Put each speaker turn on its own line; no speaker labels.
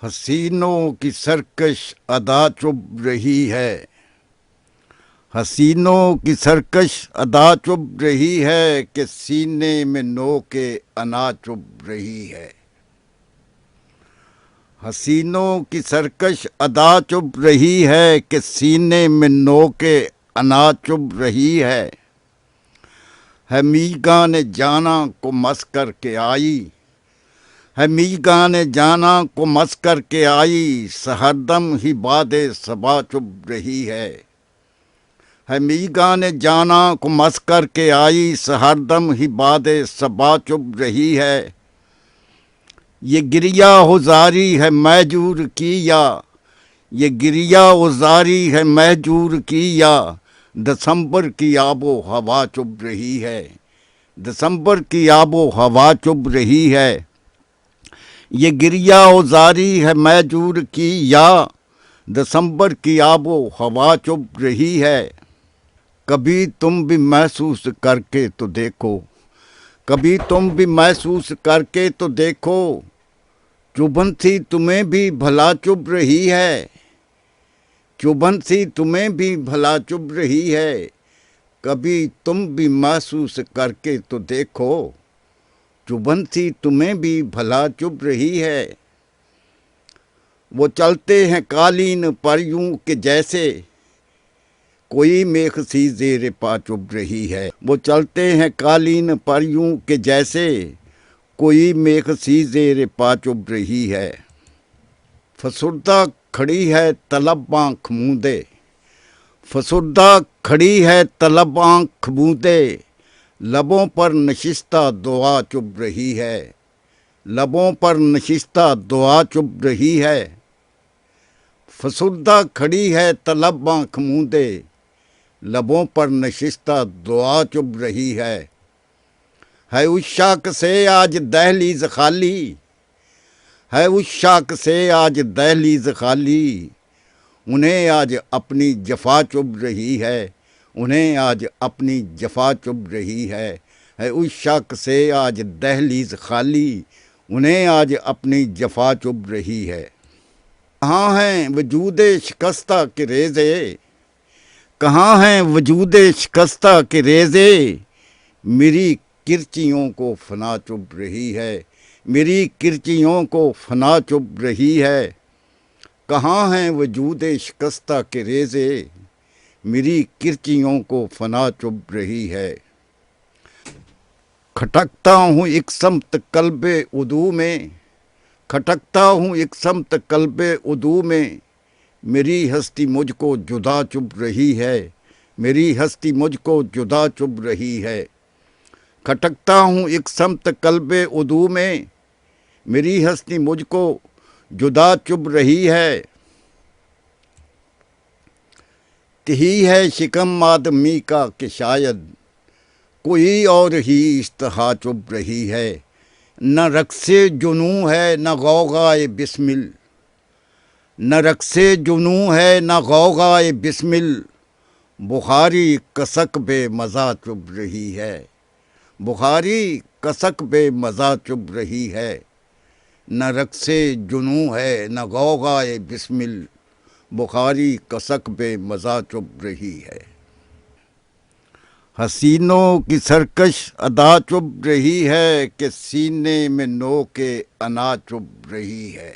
حسینوں کی سرکش ادا چب رہی ہے، حسینوں کی سرکش ادا چب رہی ہے کہ سینے میں نو کے انا چب رہی ہے۔ حسینوں کی سرکش ادا چب رہی ہے کہ سینے میں نو کے انا چب رہی ہے۔ میگاں نے جانا کو مس کر کے آئی، میگاں نے جانا کو مس کر کے آئی، سحردم ہی باد صبا چب رہی ہے۔ میگاں نے جانا کو مس کر کے آئی، سحردم ہی باد صبا چب رہی ہے۔ یہ گریا ہزاری ہے مہجور کی یا، یہ گریا ہزاری ہے مہجور کی یا، دسمبر کی آب و ہوا چب رہی ہے، دسمبر کی آب و ہوا چب رہی ہے۔ یہ گریا ہزاری ہے مہجور کی یا، دسمبر کی آب و ہوا چب رہی ہے۔ کبھی تم بھی محسوس کر کے تو دیکھو، کبھی تم بھی محسوس کر کے تو دیکھو، چبھن سی تمہیں بھی بھلا چبھ رہی ہے، چبھن سی تمہیں بھی بھلا چبھ رہی ہے۔ کبھی تم بھی محسوس کر کے تو دیکھو، چبھن سی تمہیں بھی بھلا چبھ رہی ہے۔ وہ چلتے ہیں قالین پر یوں کہ جیسے کوئی میخ سی زیر پا چبھ رہی ہے، وہ چلتے ہیں قالین پر یوں کہ جیسے کوئی میخ سی زیر پا چبھ رہی ہے۔ فسردہ کھڑی ہے طلب آنکھ موندے، فسردہ کھڑی ہے طلب آنکھ موندے، لبوں پر نشستہ دعا چبھ رہی ہے، لبوں پر نشستہ دعا چبھ رہی ہے۔ فسردہ کھڑی ہے طلب آنکھ موندے، لبوں پر نشستہ دعا چبھ رہی ہے۔ عشاق سے آج دہلیز خالی، ہے عشاق سے آج دہلیز خالی، انہیں آج اپنی جفا چبھ رہی ہے، انہیں آج اپنی جفا چبھ رہی ہے۔ عشاق سے آج دہلیز خالی، انہیں آج اپنی جفا چبھ رہی ہے۔ کہاں ہیں وجود شکستہ کے ریزے، کہاں ہیں وجود شکستہ کے ریزے، میری کرچیوں کو فنا چبھ رہی ہے، میری کرچیوں کو فنا چبھ رہی ہے۔ کہاں ہیں وجود شکستہ کے ریزے، میری کرچیوں کو فنا چبھ رہی ہے۔ کھٹکتا ہوں ایک سمت قلب عدو میں، کھٹکتا ہوں ایک سمت قلب عدو میں، میری ہستی مجھ کو جدا چبھ رہی ہے، میری ہستی مجھ کو جدا چبھ رہی ہے۔ کھٹکتا ہوں ایک سمت قلب عدو میں، میری ہستی مجھ کو جدا چبھ رہی ہے۔ یہی ہے شکم آدمی کا کہ شاید کوئی اور ہی اشتہا چبھ رہی ہے، نہ رقص جنوں ہے نہ غوغائے بسمل، نہ رقص جنوں ہے نہ غوغائے بسمل، بخاری کسک بے مزہ چبھ رہی ہے، بخاری کسک بے مزہ چبھ رہی ہے۔ نہ رقص جنوں ہے نہ غوغائے بسمل، بخاری کسک بے مزہ چبھ رہی ہے۔ حسینوں کی سرکش ادا چبھ رہی ہے کہ سینے میں نو کے انا چبھ رہی ہے۔